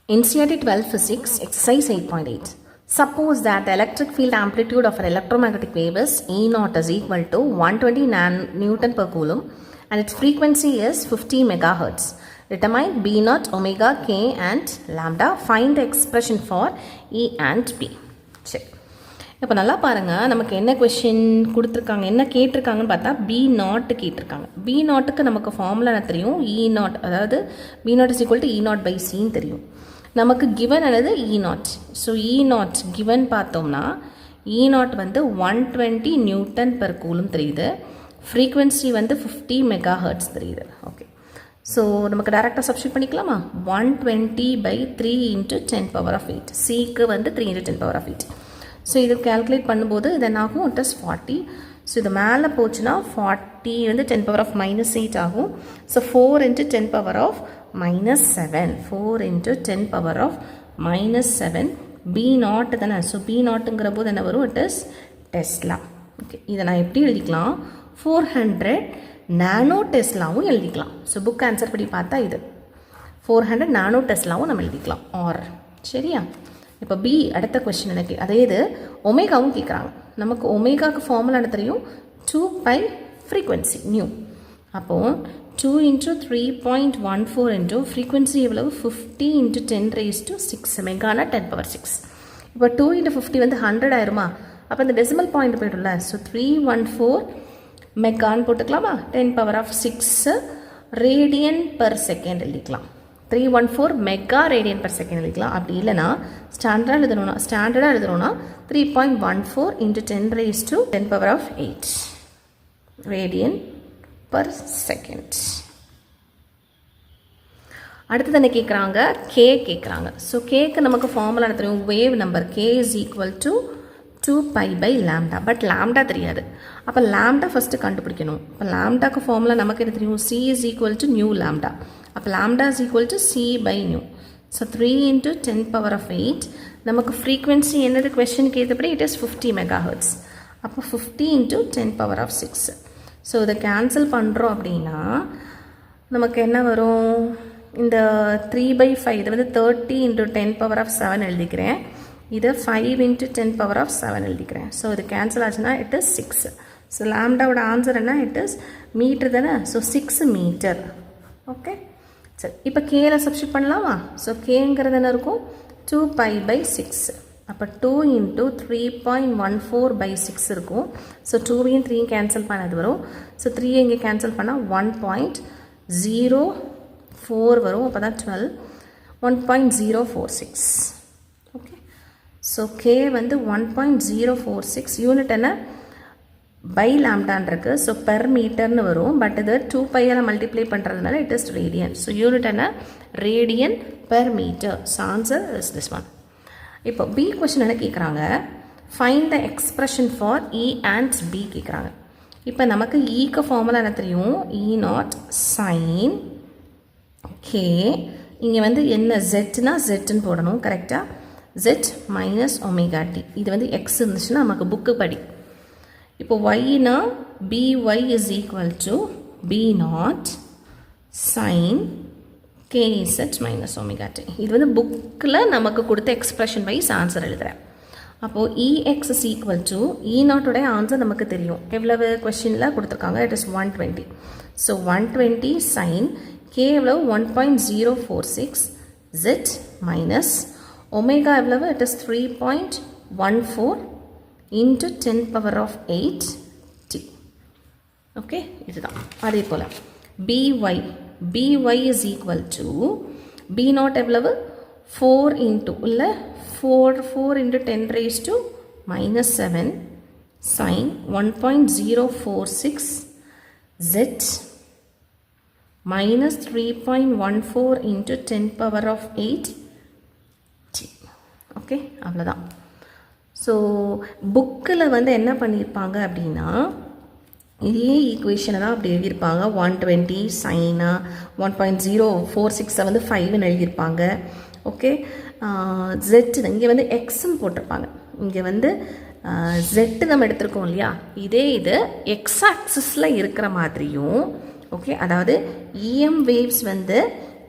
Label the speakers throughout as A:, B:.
A: NCERT 12 Physics, Exercise 8.8. Suppose that the electric field amplitude of an electromagnetic wave is E0 is equal to 120 Newton per Coulomb and its frequency is 50 megahertz. Determine B0, omega, K and lambda. Find the expression for E and B. சரி, இப்போ நல்லா பாருங்கள், நமக்கு என்ன question கொடுத்துருக்காங்க, என்ன கேட்டிருக்காங்கன்னு பார்த்தா B0 கேட்டிருக்காங்க. B0க்கு நமக்கு ஃபார்முலா என்ன தெரியும், E0, அதாவது B0 is equal to E0 by C தெரியும். நமக்கு கிவன் ஆனது E0. ஸோ E0 கிவன் பார்த்தோம்னா E0 வந்து 120 நியூட்டன் பெர் கூலும் தெரியுது. ஃப்ரீக்வன்சி வந்து 50 மெகா ஹெர்ட்ஸ் தெரியுது. ஓகே, ஸோ நமக்கு டேரெக்டாக சப்ஸ்டியூட் பண்ணிக்கலாமா? 120 by 3 into 10 power of 8. சிக்கு வந்து 3 into 10 power of 8. ஸோ இது கேல்குலேட் பண்ணும்போது இது என்ன ஆகும், இட் இஸ் 40. ஸோ இது மேலே போச்சுன்னா 40 வந்து 10 power of -8 ஆகும். So 4 into 10 power of -7. 4 into 10 power of -7. B0 தானே. ஸோ B0ங்கிற போது என்ன வரும், இட் இஸ் டெஸ்லா. ஓகே, இதை நான் எப்படி எழுதிக்கலாம், 400 நானோ டெஸ்லாவும் எழுதிக்கலாம். ஸோ புக் ஆன்சர் படி பார்த்தா இது 400 நானோ டெஸ்லாவும் நம்ம எழுதிக்கலாம் ஆர். சரியா? இப்போ பி அடுத்த கொஸ்டின் எனக்கு அதே இது ஒமேகாவும் கேட்குறாங்க. நமக்கு ஒமேகாவுக்கு ஃபார்முலா என்ன தெரியும், 2 பை ஃப்ரீக்வன்சி நியூ. அப்போது 2 into 3.14 into ஃப்ரீக்வன்சி எவ்வளவு, 50 into 10 raised to 6 மெகானா 10 power 6. இப்போ 2 into 50 வந்து 100 ஆயிருமா? அப்போ இந்த டெசிமல் பாயிண்ட் போய்டும்ல. ஸோ 314 மெகான்னு போட்டுக்கலாமா? 10 power of 6 radian per second எழுதிக்கலாம். 314 மெகா ரேடியன் பர் செகண்ட் எழுதிக்கலாம். அப்படி இல்லைனா ஸ்டாண்டர்டாக எழுதணும்னா 3.14 into 10 raised to 10 power of 8 radian per second. அடுத்தது என்ன கேட்குறாங்க, கே கேட்குறாங்க. ஸோ கேக்கு நமக்கு ஃபார்முலா தெரியும், wave number K is equal to 2 pi by lambda. But lambda தெரியாது. அப்போ லாம்டா ஃபஸ்ட்டு கண்டுபிடிக்கணும். இப்போ லாம்டாக்கு ஃபார்முலா நமக்கு என்ன தெரியும், C is equal to nu lambda. அப்போ lambda is equal to C by nu. So 3 into 10 power of 8. நமக்கு frequency என்னது கொஸ்டினுக்கு ஏற்றபடி இட் இஸ் 50 மெகா ஹெர்ட்ஸ். அப்போ 50 into 10 power of 6. ஸோ இதை கேன்சல் பண்ணுறோம் அப்படின்னா நமக்கு என்ன வரும், இந்த 3/5 இது வந்து 30 into 10 power of 7 எழுதிக்கிறேன். இதை 5 into 10 power of 7 எழுதிக்கிறேன். ஸோ இது கேன்சல் ஆச்சுன்னா இட் இஸ் 6. ஸோ லாம்டாவோட ஆன்சர் என்ன, இட் இஸ் மீட்டர் தானே. So 6 metre. ஓகே, சரி, இப்போ கேல சப்ஸ்டியூட் பண்ணலாமா? ஸோ கேங்கிறது என்ன இருக்கும், 2 pi by 6. அப்போ 2 into 3.14 by 6 இருக்கும். ஸோ 2வையும் 3 கேன்சல் பண்ணது வரும். ஸோ 3 இங்கே கேன்சல் பண்ணால் 1.04 வரும். அப்போ தான் 12, 1.046. ஓகே, ஸோ கே வந்து 1.046. யூனிட் என்ன, பை லாம்டான் இருக்கு. ஸோ பெர் மீட்டர்னு வரும். பட் இது 2 பையால் மல்டிப்ளை பண்ணுறதுனால it is radian. So unit என்ன, radian per metre. So answer is this one. இப்போ பி கொஸ்டின் என்ன கேட்குறாங்க, find the expression for E and B கேட்குறாங்க. இப்போ நமக்கு ஈக்கு ஃபார்முலா என்ன தெரியும், E0 sin கே. இங்கே வந்து என்ன ஜெட்னா ஜெட்டுன்னு போடணும் கரெக்டாக. Zed minus omega t. இது வந்து எக்ஸ் இருந்துச்சுன்னா நமக்கு புக்கு படி. இப்போ ஒய்னா by is equal to B0 sin kz minus omega t. இது வந்து புக்கில் நமக்கு கொடுத்த எக்ஸ்பிரஷன் வைஸ் ஆன்சர் எழுதுகிறேன். அப்போது EX is equal to E0 answer நமக்கு தெரியும். எவ்வளவு கொஸ்டினில் கொடுத்துருக்காங்க, it is 120. So 120 sin k எவ்வளவு 1.046 z minus omega எவ்வளவு, it is 3.14 into 10 power of 8 t. Okay, இதுதான். அதே போல் by is equal to B0 எவ்வளவு 4 into இல்லை 4 into 10 raised to -7 sin 1.046 z minus 3.14 into 10 power of 8 t. Okay, அவ்வளோதான். So புக்கில் வந்து என்ன பண்ணியிருப்பாங்க அப்படின்னா இதே ஈக்குவேஷனை தான் அப்படி எழுதியிருப்பாங்க. 120 சைனா 1.046 வந்து 5ன்னு எழுதியிருப்பாங்க. ஓகே, ஜெட்டு இங்கே வந்து எக்ஸ்ன்னு போட்டிருப்பாங்க. இங்கே வந்து ஜெட்டு நம்ம எடுத்திருக்கோம் இல்லையா, இதே இது எக்ஸ் ஆக்சிஸில் இருக்கிற மாதிரியும். ஓகே, அதாவது இஎம் வேவ்ஸ் வந்து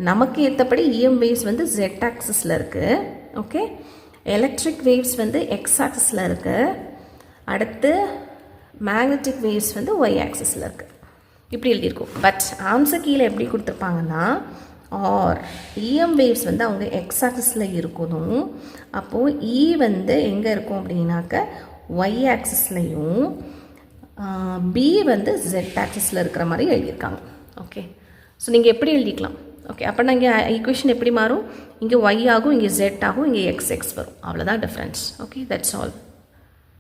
A: நமக்கு ஏற்றபடி இஎம் வேவ்ஸ் வந்து z ஆக்சிஸில் இருக்குது. ஓகே, எலக்ட்ரிக் வேவ்ஸ் வந்து x ஆக்சிஸில் இருக்குது. அடுத்து மேக்னெட்டிக் வேவ்ஸ் வந்து y ஆக்சிஸில் இருக்குது. இப்படி எழுதியிருக்கும். பட் ஆன்சர் கீழே எப்படி கொடுத்துருப்பாங்கன்னா ஆர் இஎம் வேவ்ஸ் வந்து அவங்க x ஆக்சிஸில் இருக்கணும். அப்போது E வந்து எங்கே இருக்கும் அப்படின்னாக்க y ஆக்சிஸ்லையும் B வந்து z ஆக்சிஸில் இருக்கிற மாதிரி எழுதியிருக்காங்க. ஓகே, ஸோ நீங்கள் எப்படி எழுதிக்கலாம். ஓகே, அப்போ நான் இங்கே ஈக்குவேஷன் எப்படி மாறும், இங்கே y ஆகும், இங்கே z ஆகும், இங்கே x வரும். அவ்வளோதான் டிஃப்ரென்ஸ். Okay, that's all.